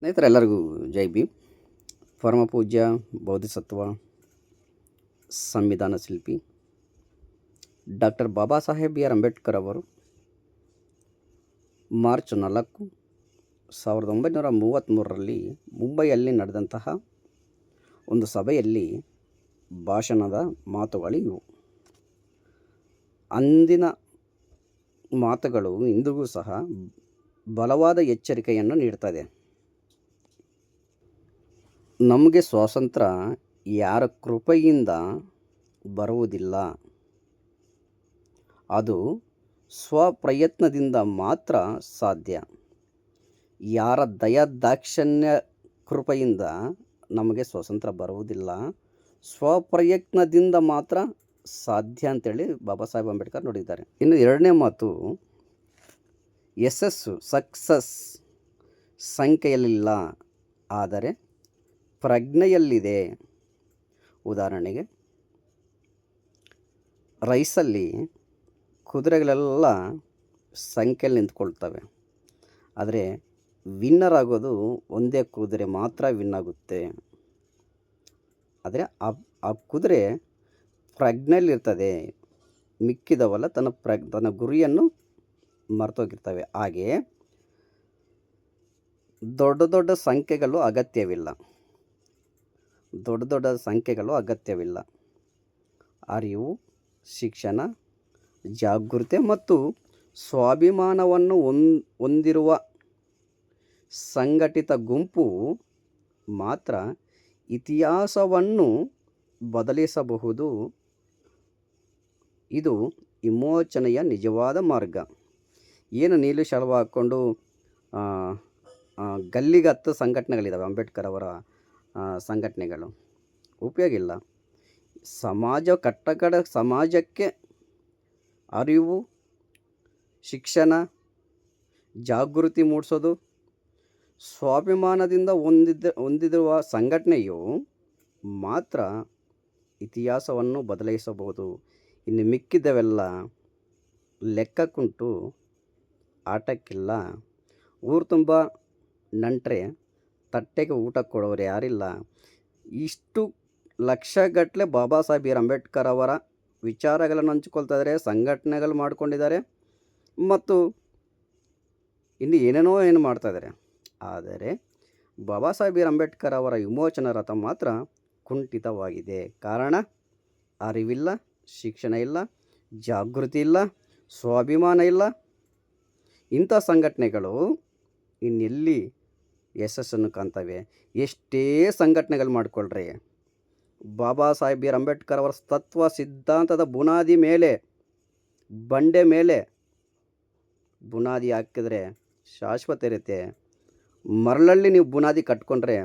ಸ್ನೇಹಿತರೆಲ್ಲರಿಗೂ ಜೈ ಭೀಮ್. ಪರಮಪೂಜ್ಯ ಬೋಧಿಸತ್ವ ಸಂವಿಧಾನ ಶಿಲ್ಪಿ doctor Baba Saheb B R Ambedkar ಅವರು ಮಾರ್ಚ್ 4, 1933ರಲ್ಲಿ ಮುಂಬೈಯಲ್ಲಿ ನಡೆದಂತಹ ಒಂದು ಸಭೆಯಲ್ಲಿ ಭಾಷಣದ ಮಾತುಗಳು ಇವು. ಅಂದಿನ ಮಾತುಗಳು ಇಂದಿಗೂ ಸಹ ಬಲವಾದ ಎಚ್ಚರಿಕೆಯನ್ನು ನೀಡ್ತದೆ. ನಮಗೆ ಸ್ವಾತಂತ್ರ್ಯ ಯಾರ ಕೃಪೆಯಿಂದ ಬರುವುದಿಲ್ಲ, ಅದು ಸ್ವಪ್ರಯತ್ನದಿಂದ ಮಾತ್ರ ಸಾಧ್ಯ. ಯಾರ ದಯಾದಾಕ್ಷಿಣ್ಯ ಕೃಪೆಯಿಂದ ನಮಗೆ ಸ್ವಾತಂತ್ರ್ಯ ಬರುವುದಿಲ್ಲ, ಸ್ವಪ್ರಯತ್ನದಿಂದ ಮಾತ್ರ ಸಾಧ್ಯ ಅಂತೇಳಿ ಬಾಬಾ ಸಾಹೇಬ್ ಅಂಬೇಡ್ಕರ್ ನುಡಿದಿದ್ದಾರೆ. ಇನ್ನು ಎರಡನೇ ಮಾತು, ಯಶಸ್ಸು ಸಕ್ಸಸ್ ಸಂಖ್ಯೆಯಲ್ಲಿಲ್ಲ, ಆದರೆ ಪ್ರಜ್ಞೆಯಲ್ಲಿದೆ. ಉದಾಹರಣೆಗೆ, ರೈಸಲ್ಲಿ ಕುದುರೆಗಳೆಲ್ಲ ಸಂಖ್ಯೆಯಲ್ಲಿ ನಿಂತ್ಕೊಳ್ತವೆ, ಆದರೆ ವಿನ್ನರ್ ಆಗೋದು ಒಂದೇ ಕುದುರೆ ಮಾತ್ರ ವಿನ್ ಆಗುತ್ತೆ. ಆದರೆ ಆ ಕುದುರೆ ಪ್ರಜ್ಞೆಯಲ್ಲಿರ್ತದೆ, ಮಿಕ್ಕಿದವಲ್ಲ ತನ್ನ ಗುರಿಯನ್ನು ಮರ್ತೋಗಿರ್ತವೆ. ಹಾಗೆ ದೊಡ್ಡ ದೊಡ್ಡ ಸಂಖ್ಯೆಗಳು ಅಗತ್ಯವಿಲ್ಲ. ಅರಿವು, ಶಿಕ್ಷಣ, ಜಾಗೃತಿ ಮತ್ತು ಸ್ವಾಭಿಮಾನವನ್ನು ಹೊಂದಿರುವ ಸಂಘಟಿತ ಗುಂಪು ಮಾತ್ರ ಇತಿಹಾಸವನ್ನು ಬದಲಿಸಬಹುದು. ಇದು ವಿಮೋಚನೆಯ ನಿಜವಾದ ಮಾರ್ಗ. ಏನು ನೀಲಿ ಶಾಲು ಹಾಕ್ಕೊಂಡು ಗಲ್ಲಿಗೆ 10 ಸಂಘಟನೆಗಳಿದ್ದಾವೆ, ಅಂಬೇಡ್ಕರ್ ಅವರ ಸಂಘಟನೆಗಳು, ಉಪಯೋಗ ಇಲ್ಲ. ಸಮಾಜಕ್ಕೆ ಅರಿವು, ಶಿಕ್ಷಣ, ಜಾಗೃತಿ ಮೂಡಿಸೋದು, ಸ್ವಾಭಿಮಾನದಿಂದ ಹೊಂದಿರುವ ಸಂಘಟನೆಯು ಮಾತ್ರ ಇತಿಹಾಸವನ್ನು ಬದಲಾಯಿಸಬಹುದು. ಇನ್ನು ಮಿಕ್ಕಿದವೆಲ್ಲ ಲೆಕ್ಕಕ್ಕುಂಟು, ಆಟಕ್ಕಿಲ್ಲ. ಊರು ತುಂಬ ನಂಟ್ರೆ ತಟ್ಟೆಗೆ ಊಟ ಕೊಡೋರು ಯಾರಿಲ್ಲ. ಇಷ್ಟು ಲಕ್ಷಗಟ್ಟಲೆ ಬಾಬಾ ಸಾಹೇಬ್ ಬಿ ಆರ್ ಅಂಬೇಡ್ಕರ್ ಅವರ ವಿಚಾರಗಳನ್ನು ಹಂಚಿಕೊಳ್ತಾ ಇದ್ದಾರೆ, ಸಂಘಟನೆಗಳು ಮಾಡ್ಕೊಂಡಿದ್ದಾರೆ, ಮತ್ತು ಇನ್ನು ಏನು ಮಾಡ್ತಾ ಇದ್ದಾರೆ. ಆದರೆ ಬಾಬಾ ಸಾಹೇಬ್ ಬಿ ಆರ್ ಅಂಬೇಡ್ಕರ್ ಅವರ ವಿಮೋಚನಾ ರಥ ಮಾತ್ರ ಕುಂಠಿತವಾಗಿದೆ. ಕಾರಣ, ಅರಿವಿಲ್ಲ, ಶಿಕ್ಷಣ ಇಲ್ಲ, ಜಾಗೃತಿ ಇಲ್ಲ, ಸ್ವಾಭಿಮಾನ ಇಲ್ಲ. ಇಂಥ ಸಂಘಟನೆಗಳು ಇನ್ನೆಲ್ಲಿ ಯಶಸ್ಸನ್ನು ಕಾಣ್ತವೆ? ಎಷ್ಟೇ ಸಂಘಟನೆಗಳು ಮಾಡಿಕೊಳ್ಳ್ರಿ, ಬಾಬಾ ಸಾಹೇಬ್ ಬಿ ಆರ್ ಅಂಬೇಡ್ಕರ್ ಅವರ ತತ್ವ ಸಿದ್ಧಾಂತದ ಬಂಡೆ ಮೇಲೆ ಬುನಾದಿ ಹಾಕಿದ್ರೆ ಶಾಶ್ವತ ಇರುತ್ತೆ. ಮರಳಲ್ಲಿ ನೀವು ಬುನಾದಿ ಕಟ್ಕೊಂಡ್ರೆ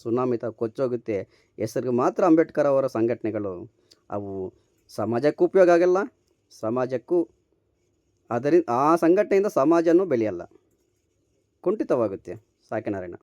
ಸುನಾಮಿತ ಕೊಚ್ಚೋಗುತ್ತೆ. ಹೆಸರಿಗೆ ಮಾತ್ರ ಅಂಬೇಡ್ಕರ್ ಅವರ ಸಂಘಟನೆಗಳು, ಅವು ಸಮಾಜಕ್ಕೂ ಉಪಯೋಗ ಆಗಲ್ಲ, ಆ ಸಂಘಟನೆಯಿಂದ ಸಮಾಜನೂ ಬೆಳೆಯಲ್ಲ, ಕುಂಠಿತವಾಗುತ್ತೆ. ಸಾಕೆ ನಾರಾಯಣ.